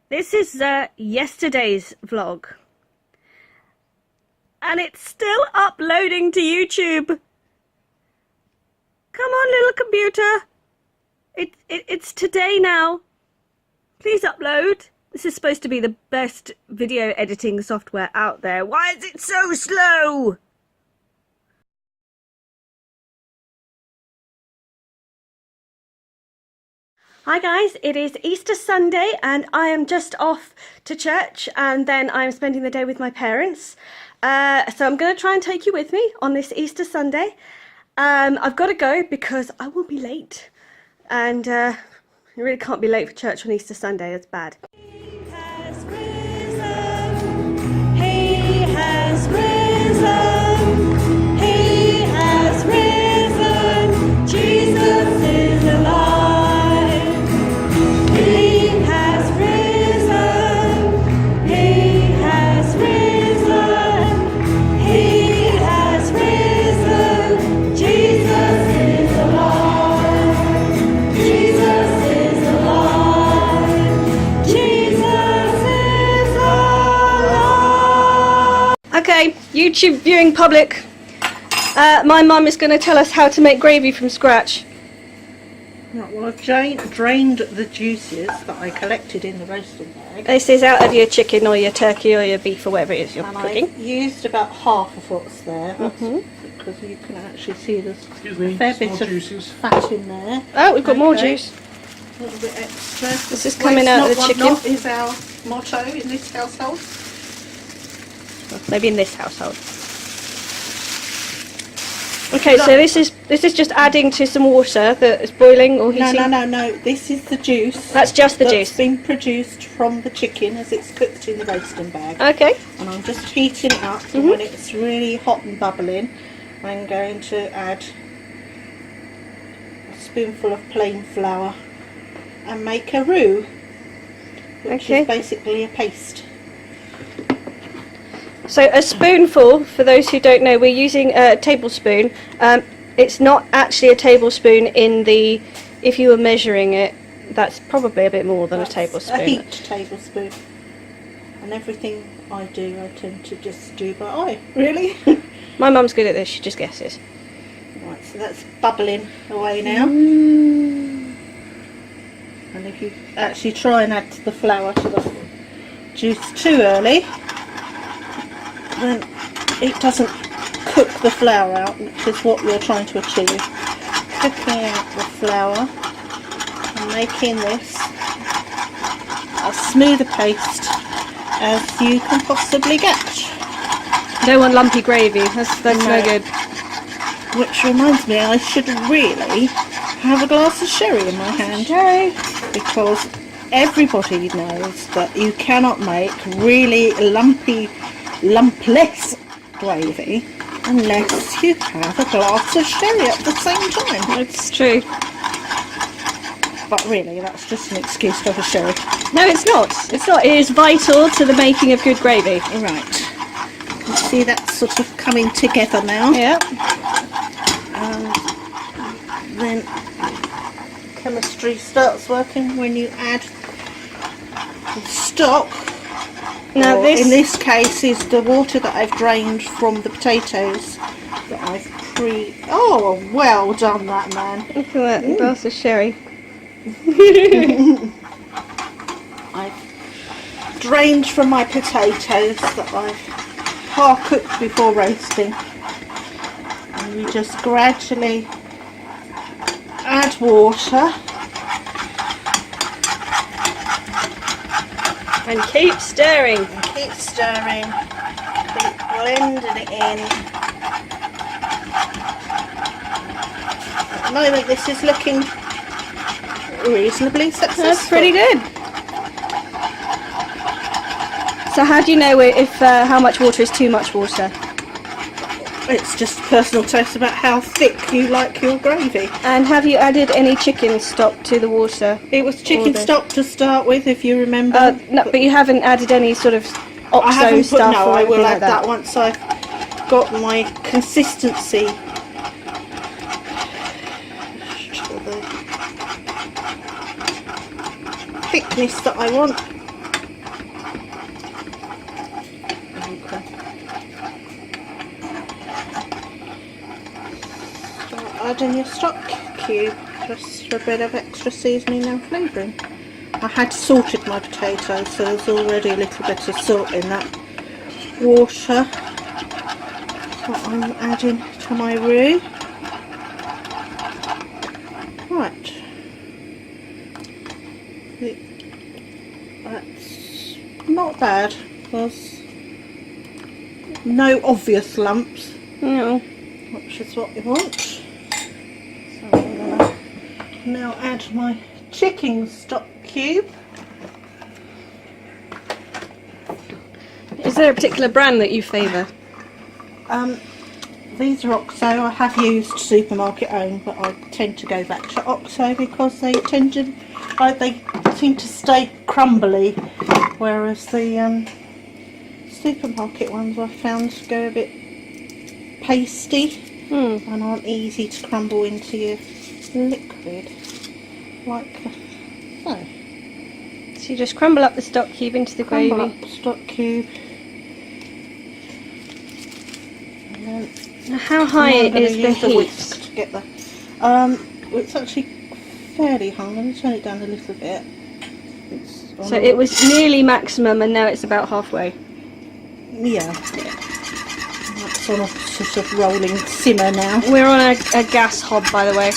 This is yesterday's vlog. And it's still uploading to YouTube. Come on, little computer. It's today now. Please upload. This is supposed to be the best video editing software out there. Why is it so slow? Hi guys, it is Easter Sunday and I am just off to church and then I'm spending the day with my parents. So I'm going to try and take you with me on this Easter Sunday. I've got to go because I will be late and you really can't be late for church on Easter Sunday, that's bad. He has risen, he has risen, he has risen, Jesus is alive. Okay, YouTube viewing public. My mum is going to tell us how to make gravy from scratch. Right, well, I've drained the juices that I collected in the roasting bag. This is out of your chicken or your turkey or your beef or whatever it is you're cooking. I used about half of what's there. Because you can actually see there's a fair bit of fat in there. Oh, we've got more juice. A little bit extra. This is coming out of the chicken. Not is our motto in this household. Maybe in this household. Okay, so this is just adding to some water that is boiling or heating. No. This is the juice. That's just the juice. That's been produced from the chicken as it's cooked in the roasting bag. Okay. And I'm just heating it up. And when it's really hot and bubbling, I'm going to add a spoonful of plain flour and make a roux, which is basically a paste. So a spoonful, for those who don't know, we're using a tablespoon. It's not actually a tablespoon in the, if you were measuring it, that's probably a bit more than a tablespoon. A heaped tablespoon. And everything I do, I tend to just do by eye. Really? My mum's good at this, she just guesses. Right, so that's bubbling away now. And if you actually try and add the flour to the juice too early, then it doesn't cook the flour out, which is what you're trying to achieve. Cooking out the flour and making this as smooth a paste as you can possibly get. Don't want lumpy gravy, that's no good. Which reminds me, I should really have a glass of sherry in my hand. Sherry. Because everybody knows that you cannot make really lumpless gravy unless you have a glass of sherry at the same time. It's true. But really, that's just an excuse to have a sherry. No, it's not. It's not. It is vital to the making of good gravy. Right. You see that's sort of coming together now. Yeah. Then chemistry starts working when you add the stock. Now in this case is the water that I've drained from the potatoes that I've Oh, well done that man. Look at that glass of sherry. I've drained from my potatoes that I've half cooked before roasting. And you just gradually add water. And keep stirring. And keep stirring. Keep blending it in. At the moment this is looking reasonably successful. That's pretty good. So how do you know if how much water is too much water? It's just personal taste about how thick you like your gravy. And have you added any chicken stock to the water? It was chicken stock to start with, if you remember. No, but you haven't added any sort of I will add like that once I've got my consistency thickness that I want. add in your stock cube just for a bit of extra seasoning and flavouring. I had salted my potatoes, so there's already a little bit of salt in that water that I'm adding to my roux. Right, that's not bad. There's no obvious lumps, No. which is what we want. So I'm going to now add my chicken stock cube. Is there a particular brand that you favour? These are OXO. I have used supermarket owned, but I tend to go back to OXO because they tend to, they seem to stay crumbly, whereas the supermarket ones I've found go a bit pasty and aren't easy to crumble into your liquid, like so. So you just crumble up the stock cube into the gravy. Crumble up the stock cube. And then Now, how high is the heat? whisk to get the, well, it's actually fairly high. I'm going to turn it down a little bit. So it was nearly maximum and now it's about halfway. Yeah. That's on a sort of rolling simmer now. We're on a gas hob, by the way.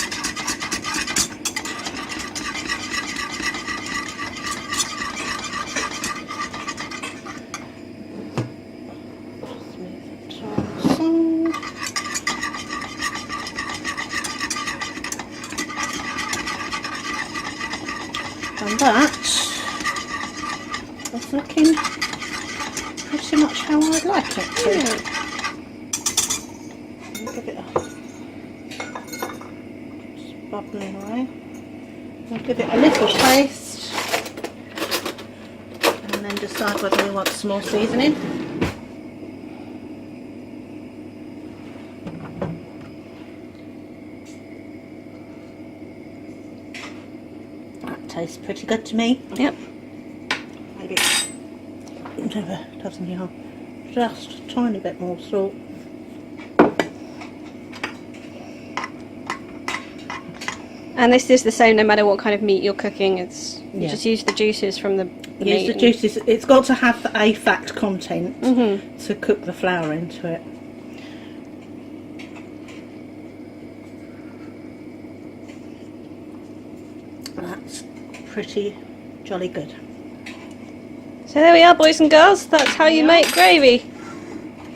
And that is looking pretty much how I'd like it to. I'll give it a, just bubbling away. I'll give it a little taste and then decide whether we want some more seasoning. Tastes pretty good to me. Yep. Maybe doesn't have just a tiny bit more salt. And this is the same no matter what kind of meat you're cooking. It's you Yeah. just use the juices from the meat. Use the juices. It's got to have a fat content to cook the flour into it. That's pretty jolly good. So there we are, boys and girls. That's how you Yeah. make gravy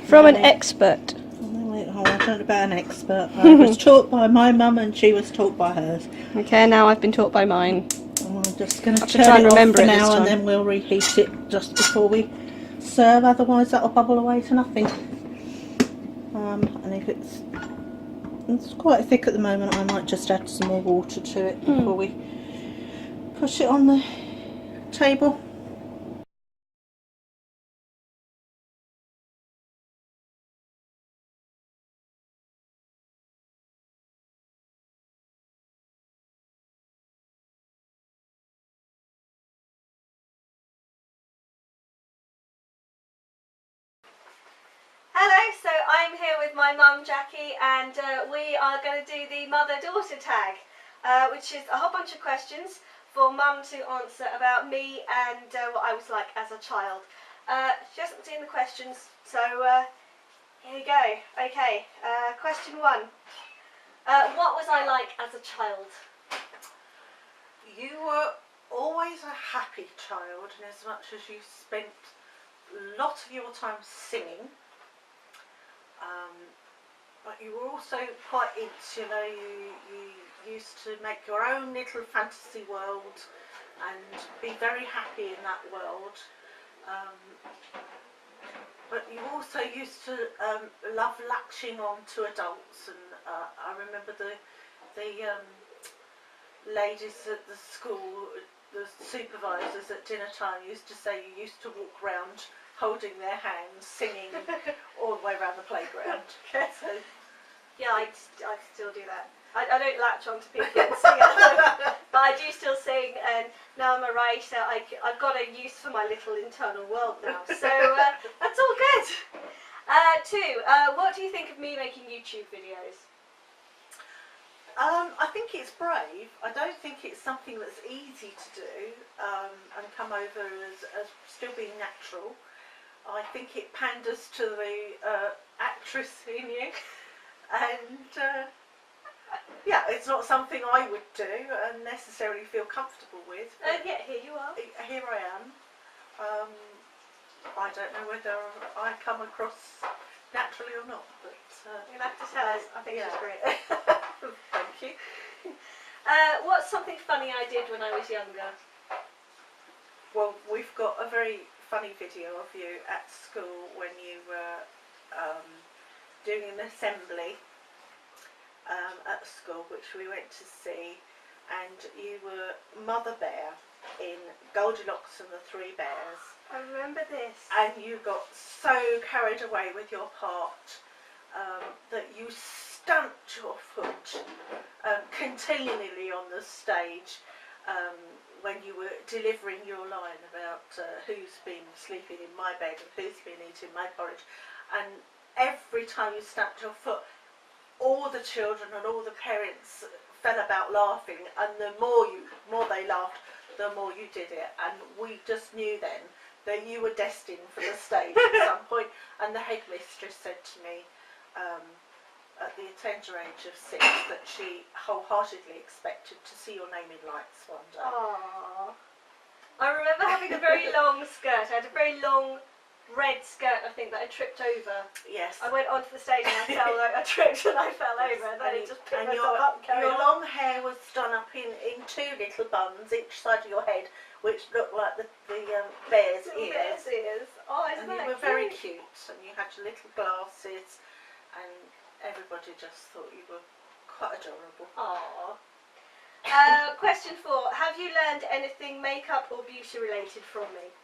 from an Right. expert. Oh, I don't know about an expert. I was taught by my mum and she was taught by hers. Okay, now I've been taught by mine. I'm just going to have to turn try and it off remember for it this now and time. then we'll reheat it just before we serve, otherwise that'll bubble away to nothing. And if it's quite thick at the moment, I might just add some more water to it before we push it on the table. Hello, so I'm here with my mum Jackie and we are going to do the mother-daughter tag, which is a whole bunch of questions for mum to answer about me and what I was like as a child. She hasn't seen the questions, so here you go. Okay, question 1. What was I like as a child? You were always a happy child in as much as you spent a lot of your time singing. But you were also quite insular. You used to make your own little fantasy world and be very happy in that world. But you also used to love latching on to adults, and I remember the ladies at the school, the supervisors at dinner time used to say you used to walk round holding their hands, singing all the way around the playground. So, Yeah, I still do that. I don't latch on to people and sing at them, but I do still sing, and now I'm a writer, I've got a use for my little internal world now, so that's all good. 2, what do you think of me making YouTube videos? I think it's brave. I don't think it's something that's easy to do and come over as still being natural. I think it panders to the actress in you, and yeah, it's not something I would do and necessarily feel comfortable with. And yet here you are. Here I am. I don't know whether I come across naturally or not, but You'll have to tell us. I think yeah. she's great. Thank you. What's something funny I did when I was younger? Well, we've got a very funny video of you at school when you were doing an assembly at school, which we went to see, and you were Mother Bear in Goldilocks and the Three Bears. I remember this. And you got so carried away with your part that you stamped your foot continually on the stage when you were delivering your line about who's been sleeping in my bed and who's been eating my porridge. And every time you stamped your foot, all the children and all the parents fell about laughing, and the more they laughed, the more you did it. And we just knew then that you were destined for the stage at some point. And the headmistress said to me at the tender age of 6 that she wholeheartedly expected to see your name in lights one day. Aww. I remember having a very long skirt. I had a very long red skirt, I think, that I tripped over. Yes. I went onto the stage and I fell, like, I tripped and I fell over, and then it just picked myself up and carried your on. long hair was done up in 2 little buns each side of your head, which looked like the bear's Little ears. bear's ears. Oh, isn't And you that were very cute? cute, and you had your little glasses, and everybody just thought you were quite adorable. Aww. Question 4. Have you learned anything makeup or beauty related from me?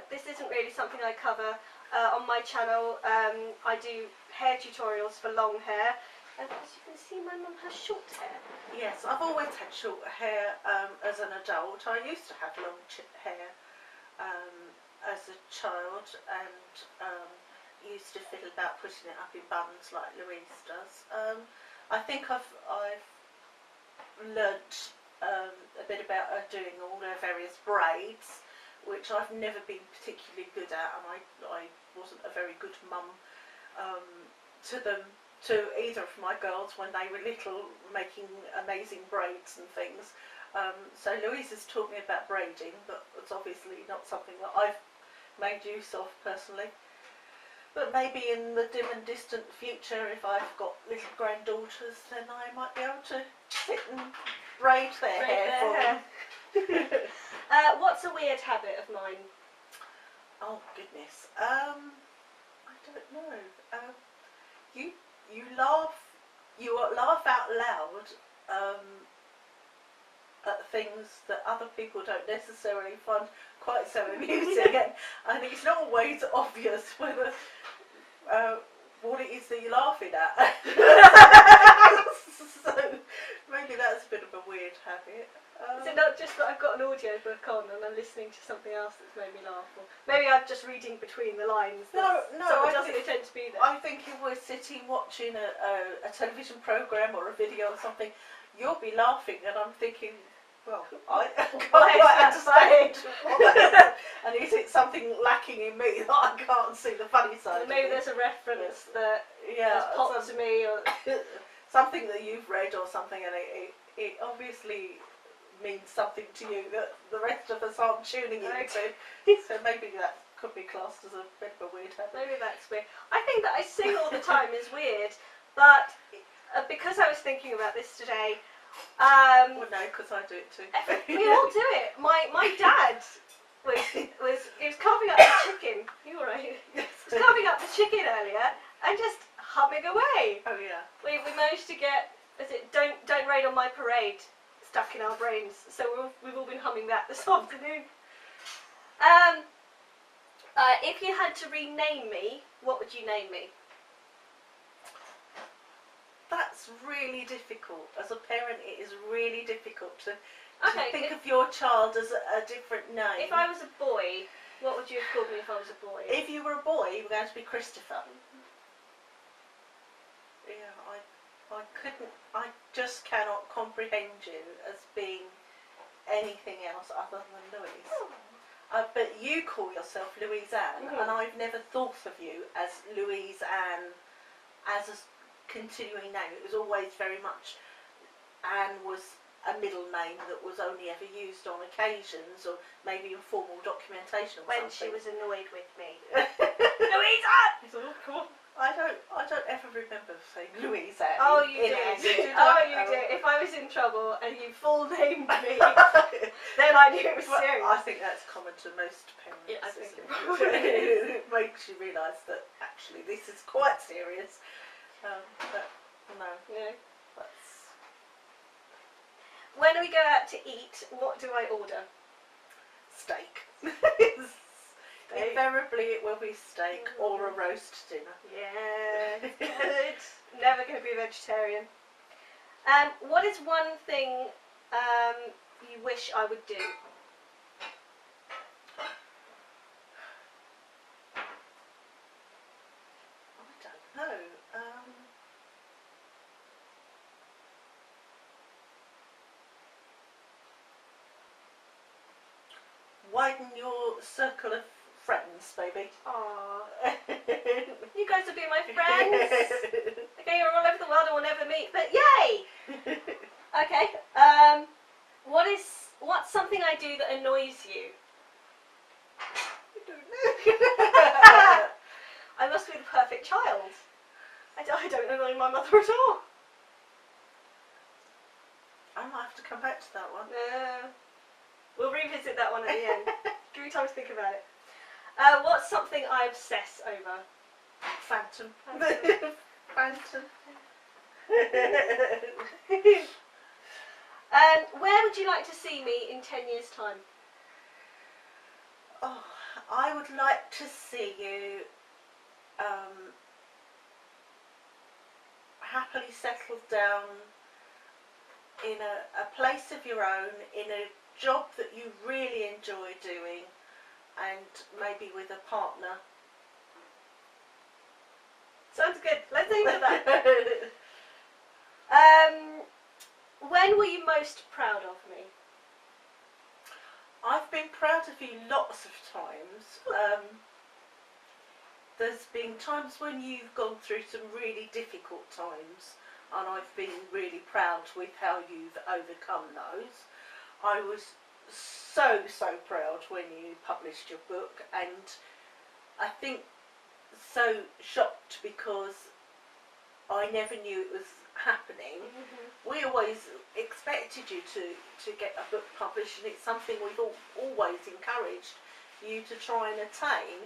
This isn't really something I cover on my channel. I do hair tutorials for long hair. And as you can see, my mum has short hair. Yes, I've always had short hair as an adult. I used to have long hair as a child, and used to fiddle about putting it up in buns like Louise does. I think I've learnt a bit about doing all their various braids, which I've never been particularly good at, and I wasn't a very good mum to either of my girls when they were little, making amazing braids and things. So Louise has taught me about braiding, but it's obviously not something that I've made use of personally. But maybe in the dim and distant future, if I've got little granddaughters, then I might be able to sit and braid their hair for them. What's a weird habit of mine? Oh goodness, I don't know. You laugh out loud at things that other people don't necessarily find quite so amusing, and it's not always obvious whether what it is that you're laughing at. So maybe that's a bit of a weird habit. Is it not just that I've got an audio book on and I'm listening to something else that's made me laugh? Or maybe I'm just reading between the lines. No, so it doesn't intend to be there. I think if we're sitting watching a television programme or a video or something, you'll be laughing, and I'm thinking, well, I can't quite understand. And is it something lacking in me that I can't see the funny side? Maybe there's a reference that has popped to me, or something that you've read or something, and it obviously means something to you that the rest of us aren't tuning into. So maybe that could be classed as a bit of a weird habit. Maybe that's weird. I think that I sing all the time is weird, but because I was thinking about this today, well, no, because I do it too. we all do it. My dad was carving up the chicken. You all right? He was carving up the chicken earlier and just humming away. Oh yeah. We managed to get, Don't Rain on My Parade stuck in our brains, so we've all been humming that this afternoon. If you had to rename me, what would you name me? That's really difficult. As a parent, it is really difficult to think of your child as a different name. If I was a boy, what would you have called me if I was a boy? If you were a boy, you were going to be Christopher. Yeah, I just cannot comprehend you as being anything else other than Louise. But you call yourself Louise Anne, and I've never thought of you as Louise Anne as a continuing name. It was always very much, Anne was a middle name that was only ever used on occasions, or maybe in formal documentation or When something. she was annoyed with me. Louisa! I don't ever remember saying Louise Anne. Oh, you in did. Anne. Oh, you did. If I was in trouble and you full named me, then I knew it was Well, serious. I think that's common to most parents. Yeah, I think isn't it it makes you realise that actually this is quite serious. But no, Yeah. that's When we go out to eat, what do I order? steak. Invariably, it will be steak or a roast dinner. Yeah, good. Never going to be a vegetarian. What is one thing you wish I would do? I don't know. Widen your circle of friends, maybe. Aww. You guys will be my friends. Okay, you're all over the world and we'll never meet, but yay! Okay. What's something I do that annoys you? I don't know. I must be the perfect child. I don't annoy my mother at all. I might have to come back to that one. We'll revisit that one at the end. Give me time to think about it. What's something I obsess over? Phantom. Phantom. Where would you like to see me in 10 years' time? Oh, I would like to see you happily settled down in a place of your own, in a job that you really enjoy doing, and maybe with a partner. Sounds good. Let's aim for that. When were you most proud of me? I've been proud of you lots of times. There's been times when you've gone through some really difficult times, and I've been really proud with how you've overcome those. I was so proud when you published your book, and I think so shocked because I never knew it was happening. We always expected you to get a book published, and it's something we've always encouraged you to try and attain.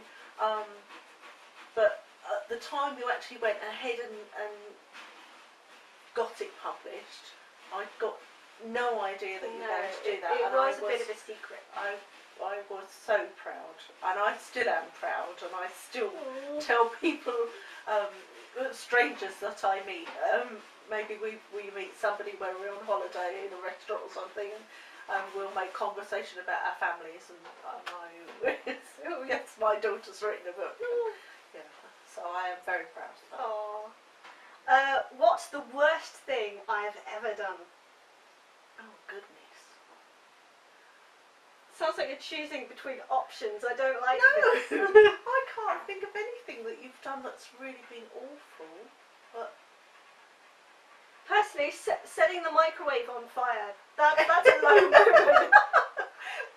But at the time you actually went ahead and got it published, I got no idea that you managed to do that. It was a bit of a secret. I was so proud, and I still am proud, and I still tell people, strangers that I meet, maybe we meet somebody where we're on holiday in a restaurant or something, and we'll make conversation about our families, and oh yes, my daughter's written a book. Yeah, so I am very proud of that. Aww. What's the worst thing I have ever done? Oh goodness. Sounds like you're choosing between options. I don't like No, this. I can't think of anything that you've done that's really been awful. But Personally, setting the microwave on fire. That's a low moment.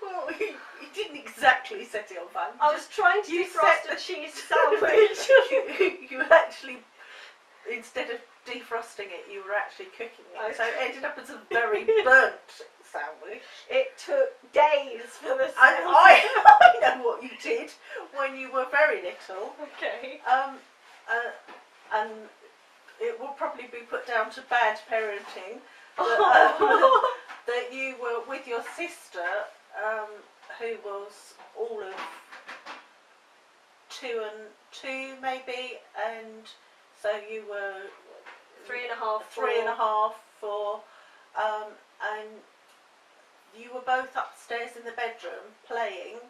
well, you didn't exactly set it on fire. I was trying to You defrost set a cheese sandwich. you actually, instead of defrosting it, you were actually cooking it. Okay. So it ended up as a very burnt sandwich. It took days for the And I know what you did when you were very little. Okay. And it will probably be put down to bad parenting that you were with your sister, who was all of 2 and 2 maybe, and so you were 3.5, 3.5, 4, and you were both upstairs in the bedroom playing,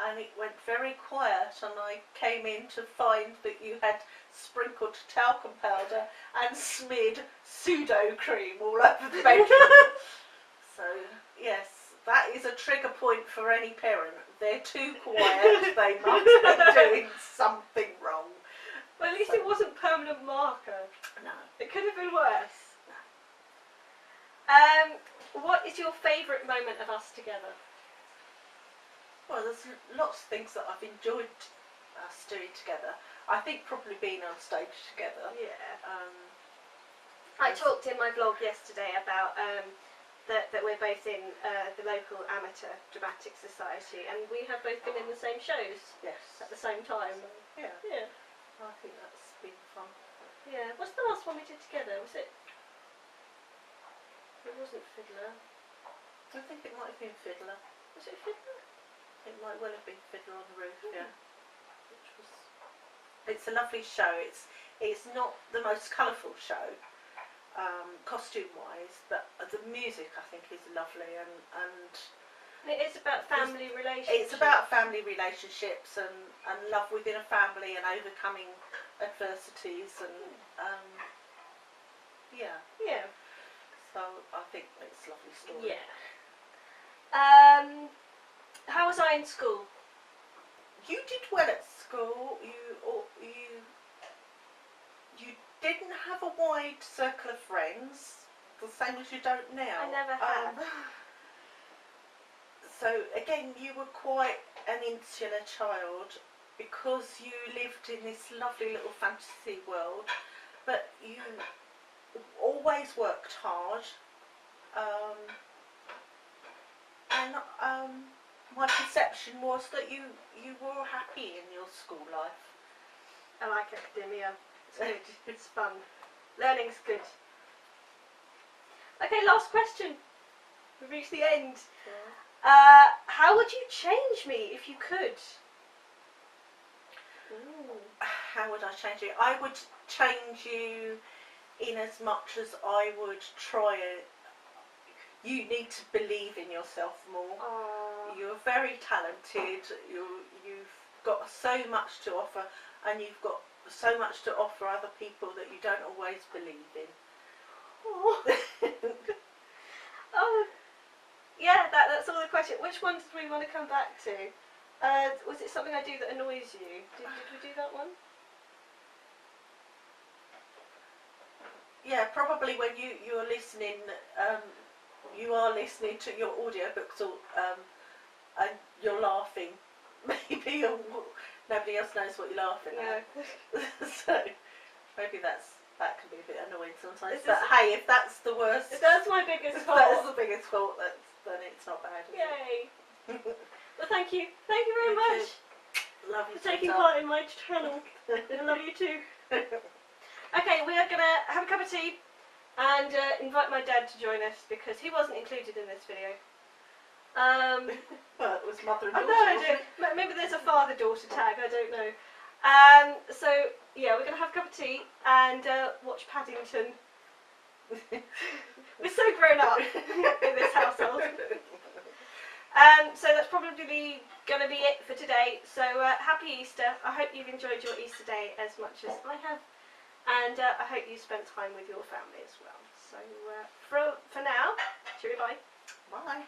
and it went very quiet, and I came in to find that you had sprinkled talcum powder and smeared pseudo cream all over the bedroom. So yes, that is a trigger point for any parent. If they're too quiet, they must be doing something wrong. Well, at least it wasn't permanent marker. No. It could have been worse. What is your favourite moment of us together? Well, there's lots of things that I've enjoyed us doing together. I think probably being on stage together. Yeah. I talked in my vlog yesterday about that we're both in the local amateur dramatic society, and we have both been in the same shows. Yes. At the same time. So, yeah. Yeah. I think that's been fun. Yeah. What's the last one we did together? Was it? It wasn't Fiddler. I think it might have been Fiddler. Was it Fiddler? It might well have been Fiddler on the Roof, yeah. Which was. It's a lovely show. It's not the most colourful show, costume-wise, but the music I think is lovely, and it is about family relationships. it's about family relationships and love within a family and overcoming adversities and yeah. Yeah. So I think it's a lovely story. Yeah. How was I in school? You did well at school. You didn't have a wide circle of friends, the same as you don't now. I never have. So again, you were quite an insular child because you lived in this lovely little fantasy world, but you always worked hard. And my perception was that you were happy in your school life. I like academia. It's good. It's fun. Learning's good. Okay, last question. We've reached the end. Yeah. How would you change me if you could? Ooh. How would I change you? I would change you in as much as I would try it. You need to believe in yourself more. Aww. You're very talented. You've got so much to offer, and you've got so much to offer other people that you don't always believe in. Oh, yeah. That's all the question. Which ones do we want to come back to? Was it something I do that annoys you? Did we do that one? Yeah, probably when you're listening. You are listening to your audiobooks, and you're laughing. Maybe nobody else knows what you're laughing at. So maybe that can be a bit annoying sometimes. But hey, if that's the worst, If that's my biggest if fault. that's the biggest fault, then it's not bad. Is Yay! it? Well, thank you very much Love you for taking sweetheart. part in my channel. I love you too. Okay, we are gonna have a cup of tea and invite my dad to join us because he wasn't included in this video. Well, it was mother and I daughter. know, I wasn't do. Maybe there's a father-daughter tag, I don't know. So, yeah, we're going to have a cup of tea and watch Paddington. We're so grown up in this household. So that's probably going to be it for today. So, happy Easter. I hope you've enjoyed your Easter day as much as I have. And I hope you spent time with your family as well. So, for now, cheerio, bye. Bye.